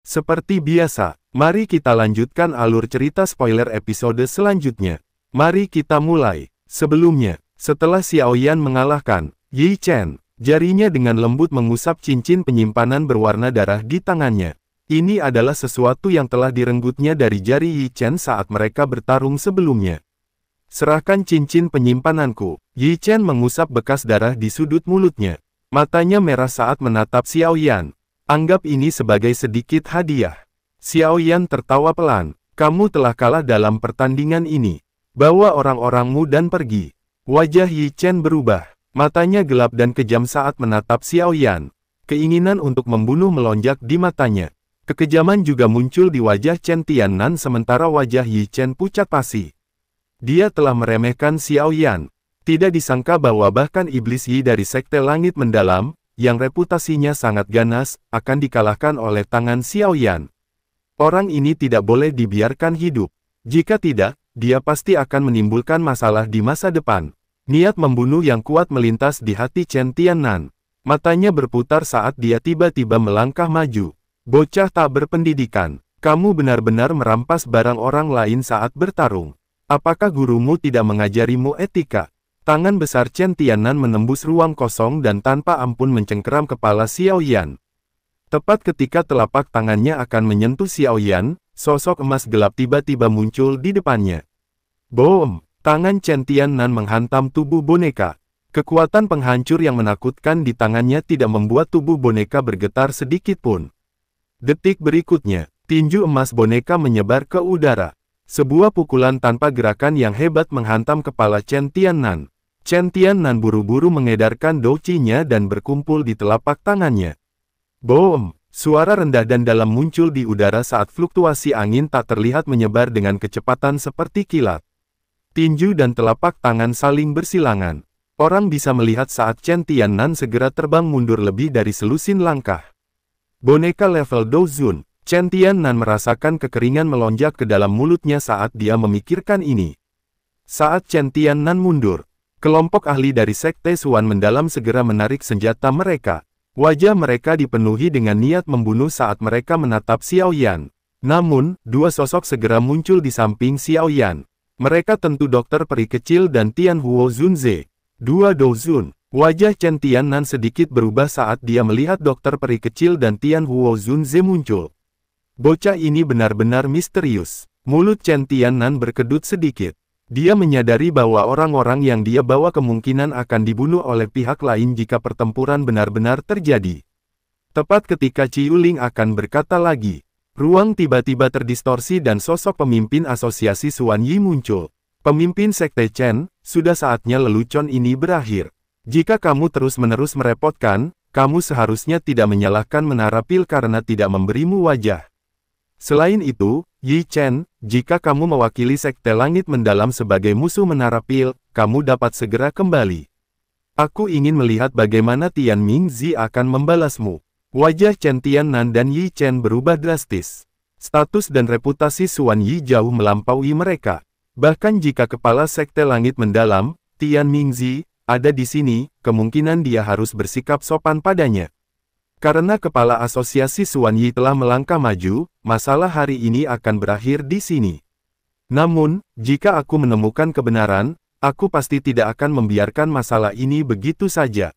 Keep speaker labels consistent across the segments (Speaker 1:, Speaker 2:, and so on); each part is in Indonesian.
Speaker 1: Seperti biasa, mari kita lanjutkan alur cerita spoiler episode selanjutnya. Mari kita mulai. Sebelumnya, setelah Xiaoyan mengalahkan Yi Chen, jarinya dengan lembut mengusap cincin penyimpanan berwarna darah di tangannya. Ini adalah sesuatu yang telah direnggutnya dari jari Yi Chen saat mereka bertarung sebelumnya. Serahkan cincin penyimpananku. Yi Chen mengusap bekas darah di sudut mulutnya. Matanya merah saat menatap Xiaoyan. Anggap ini sebagai sedikit hadiah. Xiaoyan tertawa pelan. Kamu telah kalah dalam pertandingan ini. Bawa orang-orangmu dan pergi. Wajah Yi Chen berubah. Matanya gelap dan kejam saat menatap Xiaoyan. Keinginan untuk membunuh melonjak di matanya. Kekejaman juga muncul di wajah Chen Tiannan sementara wajah Yi Chen pucat pasi. Dia telah meremehkan Xiaoyan. Tidak disangka bahwa bahkan iblis Yi dari Sekte Langit Mendalam, yang reputasinya sangat ganas, akan dikalahkan oleh tangan Xiaoyan. Orang ini tidak boleh dibiarkan hidup. Jika tidak, dia pasti akan menimbulkan masalah di masa depan. Niat membunuh yang kuat melintas di hati Chen Tiannan. Matanya berputar saat dia tiba-tiba melangkah maju. Bocah tak berpendidikan, kamu benar-benar merampas barang orang lain saat bertarung. Apakah gurumu tidak mengajarimu etika? Tangan besar Chen Tiannan menembus ruang kosong dan tanpa ampun mencengkeram kepala Xiaoyan. Tepat ketika telapak tangannya akan menyentuh Xiaoyan, sosok emas gelap tiba-tiba muncul di depannya. Boom! Tangan Chen Tiannan menghantam tubuh boneka. Kekuatan penghancur yang menakutkan di tangannya tidak membuat tubuh boneka bergetar sedikit pun. Detik berikutnya, tinju emas boneka menyebar ke udara. Sebuah pukulan tanpa gerakan yang hebat menghantam kepala Chen Tiannan. Chen Tiannan buru-buru mengedarkan douqi-nya dan berkumpul di telapak tangannya. Boom! Suara rendah dan dalam muncul di udara saat fluktuasi angin tak terlihat menyebar dengan kecepatan seperti kilat. Tinju dan telapak tangan saling bersilangan. Orang bisa melihat saat Chen Tiannan segera terbang mundur lebih dari selusin langkah. Boneka level Douzun. Chen Tiannan merasakan kekeringan melonjak ke dalam mulutnya saat dia memikirkan ini. Saat Chen Tiannan mundur, kelompok ahli dari Sekte Xuan Mendalam segera menarik senjata mereka. Wajah mereka dipenuhi dengan niat membunuh saat mereka menatap Xiaoyan. Namun, dua sosok segera muncul di samping Xiaoyan. Mereka tentu dokter peri kecil dan Tian Huo Zunze. Dua Douzun. Wajah Chen Tiannan sedikit berubah saat dia melihat dokter peri kecil dan Tian Huo Zunze muncul. Bocah ini benar-benar misterius. Mulut Chen Tiannan berkedut sedikit. Dia menyadari bahwa orang-orang yang dia bawa kemungkinan akan dibunuh oleh pihak lain jika pertempuran benar-benar terjadi. Tepat ketika Ciuling akan berkata lagi, ruang tiba-tiba terdistorsi dan sosok pemimpin asosiasi Xuan Yi muncul. Pemimpin Sekte Chen, sudah saatnya lelucon ini berakhir. Jika kamu terus-menerus merepotkan, kamu seharusnya tidak menyalahkan Menara Pil karena tidak memberimu wajah. Selain itu, Yi Chen, jika kamu mewakili Sekte Langit Mendalam sebagai musuh Menara Pil, kamu dapat segera kembali. Aku ingin melihat bagaimana Tian Mingzi akan membalasmu. Wajah Chen Tiannan dan Yi Chen berubah drastis. Status dan reputasi Xuan Yi jauh melampaui mereka. Bahkan jika kepala Sekte Langit Mendalam, Tian Mingzi, ada di sini, kemungkinan dia harus bersikap sopan padanya. Karena kepala asosiasi Xuan Yi telah melangkah maju, masalah hari ini akan berakhir di sini. Namun, jika aku menemukan kebenaran, aku pasti tidak akan membiarkan masalah ini begitu saja.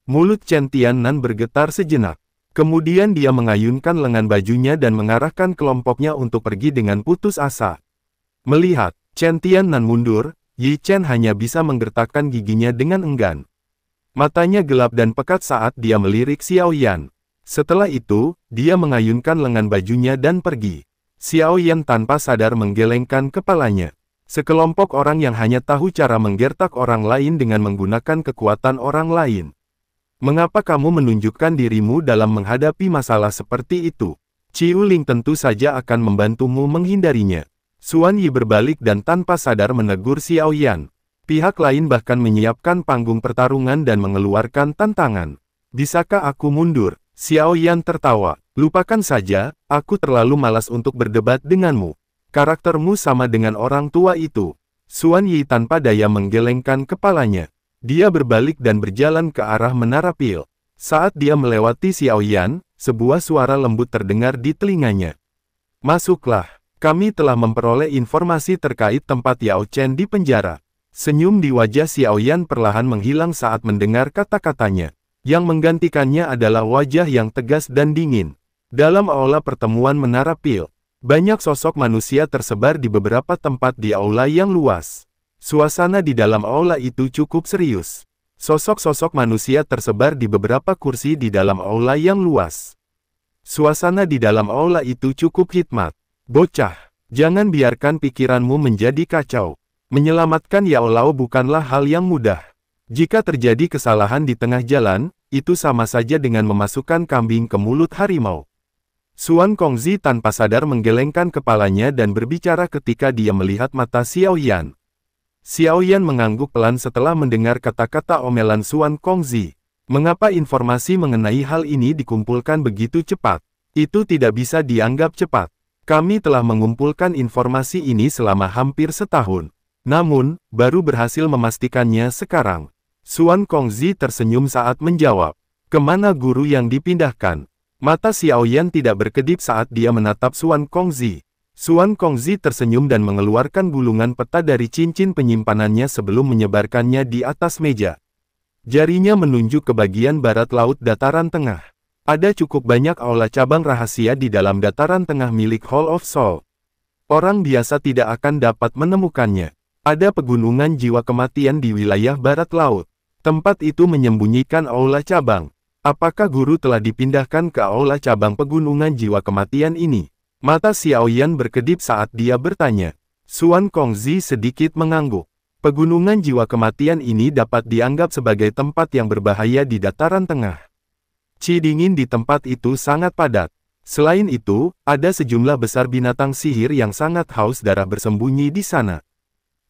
Speaker 1: Mulut Chen Tiannan bergetar sejenak. Kemudian dia mengayunkan lengan bajunya dan mengarahkan kelompoknya untuk pergi dengan putus asa. Melihat Chen Tiannan mundur, Yi Chen hanya bisa menggertakkan giginya dengan enggan. Matanya gelap dan pekat saat dia melirik Xiaoyan. Setelah itu, dia mengayunkan lengan bajunya dan pergi. Xiaoyan tanpa sadar menggelengkan kepalanya. Sekelompok orang yang hanya tahu cara menggertak orang lain dengan menggunakan kekuatan orang lain. Mengapa kamu menunjukkan dirimu dalam menghadapi masalah seperti itu? Ciuling tentu saja akan membantumu menghindarinya. Xuan Yi berbalik dan tanpa sadar menegur Xiaoyan. Pihak lain bahkan menyiapkan panggung pertarungan dan mengeluarkan tantangan. Bisakah aku mundur? Xiaoyan tertawa. Lupakan saja, aku terlalu malas untuk berdebat denganmu. Karaktermu sama dengan orang tua itu. Xuan Yi tanpa daya menggelengkan kepalanya. Dia berbalik dan berjalan ke arah Menara Pil. Saat dia melewati Xiaoyan, sebuah suara lembut terdengar di telinganya. Masuklah, kami telah memperoleh informasi terkait tempat Yao Chen di penjara. Senyum di wajah Xiaoyan perlahan menghilang saat mendengar kata-katanya. Yang menggantikannya adalah wajah yang tegas dan dingin. Dalam aula pertemuan Menara Pil, banyak sosok manusia tersebar di beberapa tempat di aula yang luas. Suasana di dalam aula itu cukup serius. Sosok-sosok manusia tersebar di beberapa kursi di dalam aula yang luas. Suasana di dalam aula itu cukup hikmat. Bocah, jangan biarkan pikiranmu menjadi kacau. Menyelamatkan Yao Lao bukanlah hal yang mudah. Jika terjadi kesalahan di tengah jalan, itu sama saja dengan memasukkan kambing ke mulut harimau. Suan Kongzi tanpa sadar menggelengkan kepalanya dan berbicara ketika dia melihat mata Xiaoyan. Xiaoyan mengangguk pelan setelah mendengar kata-kata omelan Suan Kongzi. Mengapa informasi mengenai hal ini dikumpulkan begitu cepat? Itu tidak bisa dianggap cepat. Kami telah mengumpulkan informasi ini selama hampir setahun. Namun, baru berhasil memastikannya sekarang. Suan Kongzi tersenyum saat menjawab. Kemana guru yang dipindahkan? Mata Xiaoyan tidak berkedip saat dia menatap Suan Kongzi. Suan Kongzi tersenyum dan mengeluarkan gulungan peta dari cincin penyimpanannya sebelum menyebarkannya di atas meja. Jarinya menunjuk ke bagian barat laut dataran tengah. Ada cukup banyak aula cabang rahasia di dalam dataran tengah milik Hall of Soul. Orang biasa tidak akan dapat menemukannya. Ada pegunungan jiwa kematian di wilayah barat laut. Tempat itu menyembunyikan aula cabang. Apakah guru telah dipindahkan ke aula cabang pegunungan jiwa kematian ini? Mata Xiaoyan berkedip saat dia bertanya. Suan Kongzi sedikit mengangguk. Pegunungan jiwa kematian ini dapat dianggap sebagai tempat yang berbahaya di dataran tengah. Qi dingin di tempat itu sangat padat. Selain itu, ada sejumlah besar binatang sihir yang sangat haus darah bersembunyi di sana.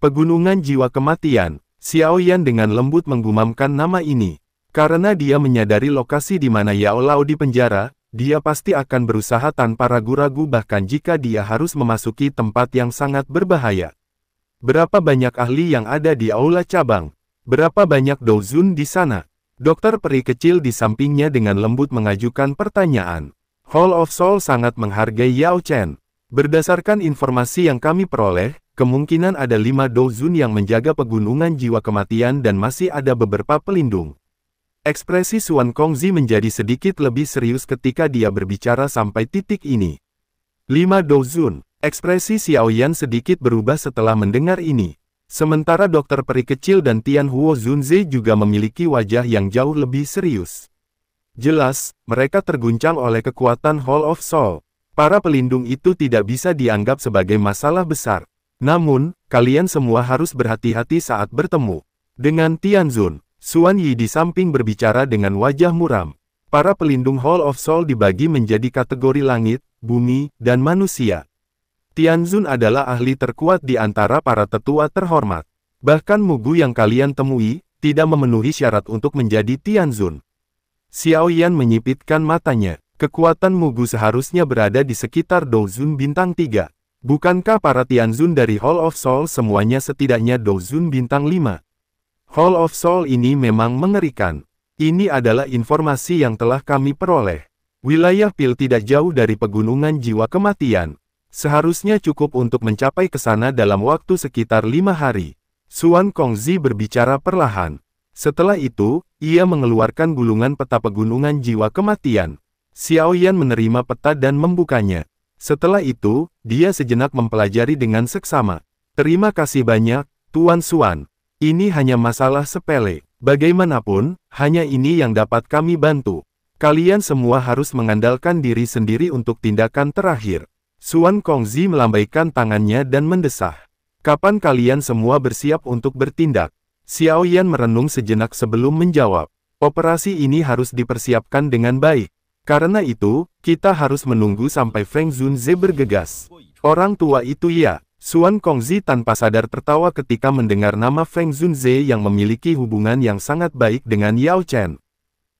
Speaker 1: Pegunungan jiwa kematian. Xiaoyan dengan lembut menggumamkan nama ini. Karena dia menyadari lokasi di mana Yao Lao dipenjara, dia pasti akan berusaha tanpa ragu-ragu bahkan jika dia harus memasuki tempat yang sangat berbahaya. Berapa banyak ahli yang ada di aula cabang? Berapa banyak douzun di sana? Dokter peri kecil di sampingnya dengan lembut mengajukan pertanyaan. Hall of Soul sangat menghargai Yao Chen. Berdasarkan informasi yang kami peroleh, kemungkinan ada 5 douzun yang menjaga pegunungan jiwa kematian dan masih ada beberapa pelindung. Ekspresi Suan Kongzi menjadi sedikit lebih serius ketika dia berbicara sampai titik ini. 5 douzun. Ekspresi Xiaoyan sedikit berubah setelah mendengar ini. Sementara dokter peri kecil dan Tian Huo Zunze juga memiliki wajah yang jauh lebih serius. Jelas, mereka terguncang oleh kekuatan Hall of Soul. Para pelindung itu tidak bisa dianggap sebagai masalah besar. Namun, kalian semua harus berhati-hati saat bertemu. Dengan Tianzun, Suan Yi di samping berbicara dengan wajah muram. Para pelindung Hall of Soul dibagi menjadi kategori langit, bumi, dan manusia. Tianzun adalah ahli terkuat di antara para tetua terhormat. Bahkan Mugu yang kalian temui, tidak memenuhi syarat untuk menjadi Tianzun. Xiaoyan menyipitkan matanya. Kekuatan Mugu seharusnya berada di sekitar douzun bintang 3. Bukankah para Tianzun dari Hall of Soul semuanya setidaknya douzun bintang 5? Hall of Soul ini memang mengerikan. Ini adalah informasi yang telah kami peroleh. Wilayah Pil tidak jauh dari pegunungan jiwa kematian. Seharusnya cukup untuk mencapai ke sana dalam waktu sekitar 5 hari. Suan Kongzi berbicara perlahan. Setelah itu, ia mengeluarkan gulungan peta pegunungan jiwa kematian. Xiaoyan menerima peta dan membukanya. Setelah itu, dia sejenak mempelajari dengan seksama. Terima kasih banyak, Tuan Suan. Ini hanya masalah sepele. Bagaimanapun, hanya ini yang dapat kami bantu. Kalian semua harus mengandalkan diri sendiri untuk tindakan terakhir. Suan Kongzi melambaikan tangannya dan mendesah. Kapan kalian semua bersiap untuk bertindak? Xiaoyan merenung sejenak sebelum menjawab. Operasi ini harus dipersiapkan dengan baik. Karena itu, kita harus menunggu sampai Feng Zunze bergegas. Orang tua itu ya. Suan Kongzi tanpa sadar tertawa ketika mendengar nama Feng Zunze yang memiliki hubungan yang sangat baik dengan Yao Chen.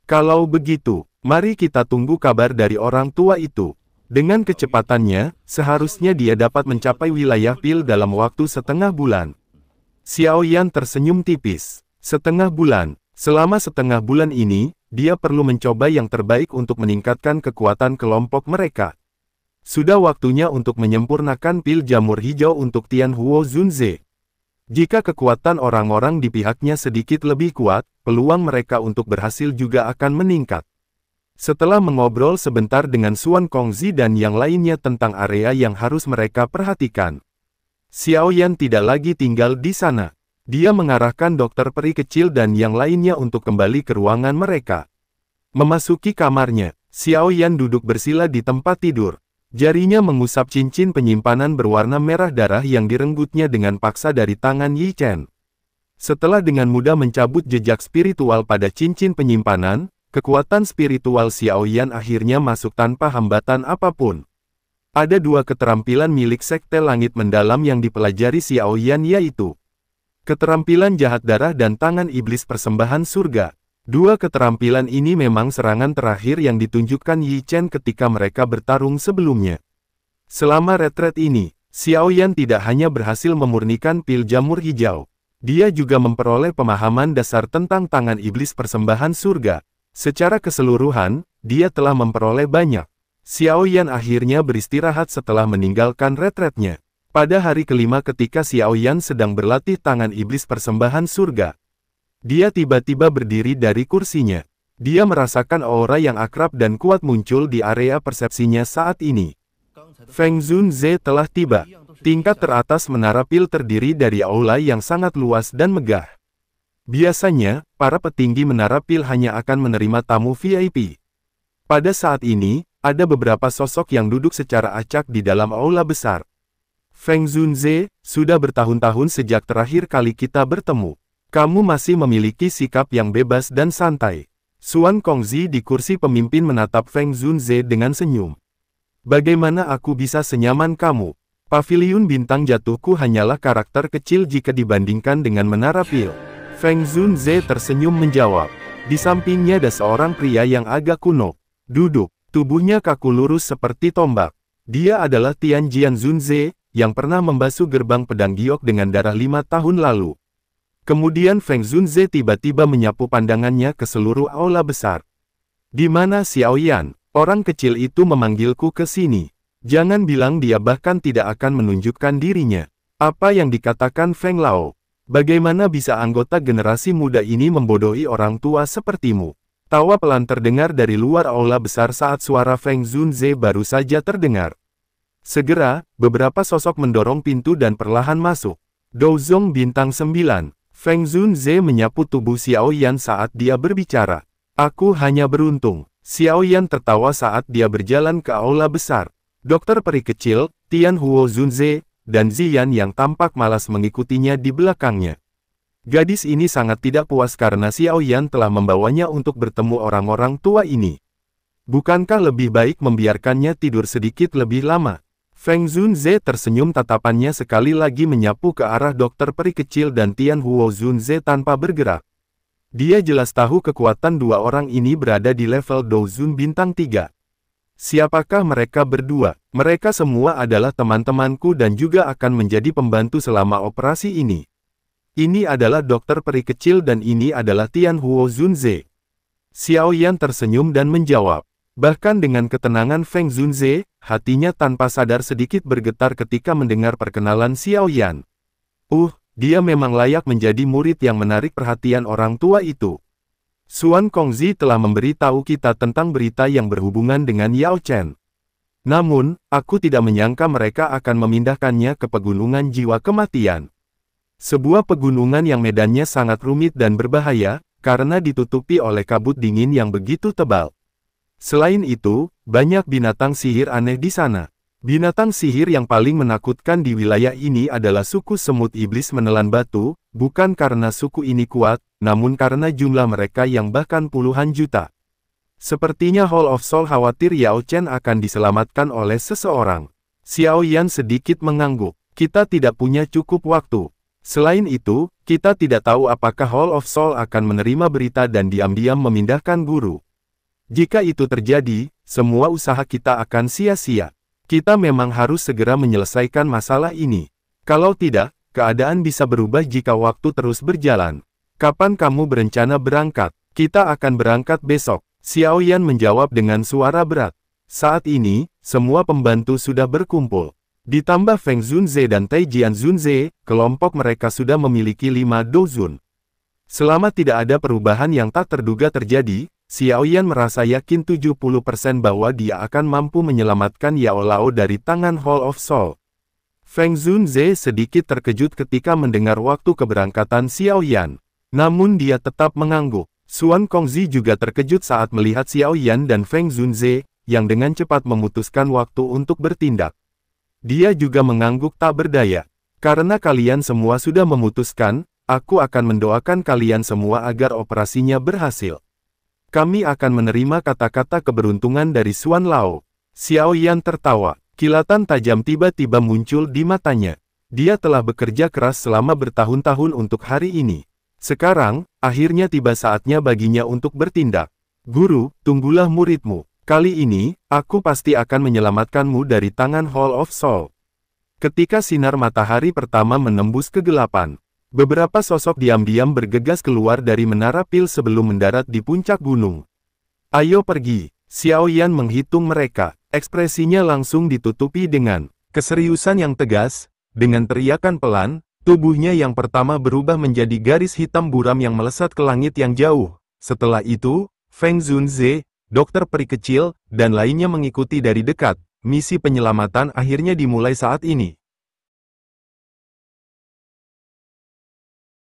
Speaker 1: Kalau begitu, mari kita tunggu kabar dari orang tua itu. Dengan kecepatannya, seharusnya dia dapat mencapai wilayah Pil dalam waktu setengah bulan. Xiaoyan tersenyum tipis. Setengah bulan, Selama setengah bulan ini, dia perlu mencoba yang terbaik untuk meningkatkan kekuatan kelompok mereka. Sudah waktunya untuk menyempurnakan pil jamur hijau untuk Tianhuo Zunze. Jika kekuatan orang-orang di pihaknya sedikit lebih kuat, peluang mereka untuk berhasil juga akan meningkat. Setelah mengobrol sebentar dengan Xuan Kongzi dan yang lainnya tentang area yang harus mereka perhatikan, Xiao Yan tidak lagi tinggal di sana. Dia mengarahkan dokter peri kecil dan yang lainnya untuk kembali ke ruangan mereka. Memasuki kamarnya, Xiao Yan duduk bersila di tempat tidur. Jarinya mengusap cincin penyimpanan berwarna merah darah yang direnggutnya dengan paksa dari tangan Yi Chen. Setelah dengan mudah mencabut jejak spiritual pada cincin penyimpanan, kekuatan spiritual Xiao Yan akhirnya masuk tanpa hambatan apapun. Ada dua keterampilan milik Sekte Langit Mendalam yang dipelajari Xiao Yan, yaitu keterampilan jahat darah dan tangan iblis persembahan surga. Dua keterampilan ini memang serangan terakhir yang ditunjukkan Yi Chen ketika mereka bertarung sebelumnya. Selama retret ini, Xiao Yan tidak hanya berhasil memurnikan pil jamur hijau. Dia juga memperoleh pemahaman dasar tentang tangan iblis persembahan surga. Secara keseluruhan, dia telah memperoleh banyak. Xiao Yan akhirnya beristirahat setelah meninggalkan retretnya. Pada hari kelima ketika Xiao Yan sedang berlatih tangan iblis persembahan surga, dia tiba-tiba berdiri dari kursinya. Dia merasakan aura yang akrab dan kuat muncul di area persepsinya saat ini. Feng Zunze telah tiba. Tingkat teratas menara pil terdiri dari aula yang sangat luas dan megah. Biasanya, para petinggi menara pil hanya akan menerima tamu VIP. Pada saat ini, ada beberapa sosok yang duduk secara acak di dalam aula besar. Feng Zunze, sudah bertahun-tahun sejak terakhir kali kita bertemu. Kamu masih memiliki sikap yang bebas dan santai. Xuan Kongzi di kursi pemimpin menatap Feng Zunze dengan senyum. Bagaimana aku bisa senyaman kamu? Paviliun bintang jatuhku hanyalah karakter kecil jika dibandingkan dengan menara pil. Feng Zunze tersenyum menjawab. Di sampingnya ada seorang pria yang agak kuno. Duduk, tubuhnya kaku lurus seperti tombak. Dia adalah Tianjian Zunze, yang pernah membasuh gerbang pedang giok dengan darah 5 tahun lalu. Kemudian Feng Zunze tiba-tiba menyapu pandangannya ke seluruh aula besar. Di mana Xiao Yan? Orang kecil itu memanggilku ke sini. Jangan bilang dia bahkan tidak akan menunjukkan dirinya. Apa yang dikatakan Feng Lao? Bagaimana bisa anggota generasi muda ini membodohi orang tua sepertimu? Tawa pelan terdengar dari luar aula besar saat suara Feng Zunze baru saja terdengar. Segera, beberapa sosok mendorong pintu dan perlahan masuk. Douzong bintang 9. Feng Zunze menyapu tubuh Xiao Yan saat dia berbicara. Aku hanya beruntung. Xiao Yan tertawa saat dia berjalan ke aula besar. Dokter peri kecil, Tianhuo Zunze, dan Ziyan yang tampak malas mengikutinya di belakangnya. Gadis ini sangat tidak puas karena Xiao Yan telah membawanya untuk bertemu orang-orang tua ini. Bukankah lebih baik membiarkannya tidur sedikit lebih lama? Feng Zunze tersenyum, tatapannya sekali lagi menyapu ke arah dokter peri kecil dan Tianhuo Zunze tanpa bergerak. Dia jelas tahu kekuatan dua orang ini berada di level Douzun bintang 3. Siapakah mereka berdua? Mereka semua adalah teman-temanku dan juga akan menjadi pembantu selama operasi ini. Ini adalah dokter peri kecil dan ini adalah Tianhuo Zunze. Xiao Yan tersenyum dan menjawab. Bahkan dengan ketenangan Feng Zunze, hatinya tanpa sadar sedikit bergetar ketika mendengar perkenalan Xiao Yan. Dia memang layak menjadi murid yang menarik perhatian orang tua itu. Xuan Kongzi telah memberitahu kita tentang berita yang berhubungan dengan Yao Chen. Namun, aku tidak menyangka mereka akan memindahkannya ke pegunungan jiwa kematian. Sebuah pegunungan yang medannya sangat rumit dan berbahaya, karena ditutupi oleh kabut dingin yang begitu tebal. Selain itu, banyak binatang sihir aneh di sana. Binatang sihir yang paling menakutkan di wilayah ini adalah suku semut iblis menelan batu, bukan karena suku ini kuat, namun karena jumlah mereka yang bahkan puluhan juta. Sepertinya Hall of Soul khawatir Yao Chen akan diselamatkan oleh seseorang. Xiao Yan sedikit mengangguk. Kita tidak punya cukup waktu. Selain itu, kita tidak tahu apakah Hall of Soul akan menerima berita dan diam-diam memindahkan guru. Jika itu terjadi, semua usaha kita akan sia-sia. Kita memang harus segera menyelesaikan masalah ini. Kalau tidak, keadaan bisa berubah jika waktu terus berjalan. Kapan kamu berencana berangkat? Kita akan berangkat besok. Xiao Yan menjawab dengan suara berat. Saat ini, semua pembantu sudah berkumpul. Ditambah Feng Zunze dan Taijian Zunze, kelompok mereka sudah memiliki 5 dozun. Selama tidak ada perubahan yang tak terduga terjadi, Xiao Yan merasa yakin 70% bahwa dia akan mampu menyelamatkan Yao Lao dari tangan Hall of Soul. Feng Zunze sedikit terkejut ketika mendengar waktu keberangkatan Xiao Yan. Namun dia tetap mengangguk. Xuan Kongzi juga terkejut saat melihat Xiao Yan dan Feng Zunze, yang dengan cepat memutuskan waktu untuk bertindak. Dia juga mengangguk tak berdaya. Karena kalian semua sudah memutuskan, aku akan mendoakan kalian semua agar operasinya berhasil. Kami akan menerima kata-kata keberuntungan dari Xuan Lao. Xiao Yan tertawa. Kilatan tajam tiba-tiba muncul di matanya. Dia telah bekerja keras selama bertahun-tahun untuk hari ini. Sekarang, akhirnya tiba saatnya baginya untuk bertindak. Guru, tunggulah muridmu. Kali ini, aku pasti akan menyelamatkanmu dari tangan Hall of Soul. Ketika sinar matahari pertama menembus kegelapan, beberapa sosok diam-diam bergegas keluar dari menara pil sebelum mendarat di puncak gunung. Ayo pergi. Xiao Yan menghitung mereka. Ekspresinya langsung ditutupi dengan keseriusan yang tegas. Dengan teriakan pelan, tubuhnya yang pertama berubah menjadi garis hitam buram yang melesat ke langit yang jauh. Setelah itu, Feng Zunze, dokter peri kecil, dan lainnya mengikuti dari dekat. Misi penyelamatan akhirnya dimulai saat ini.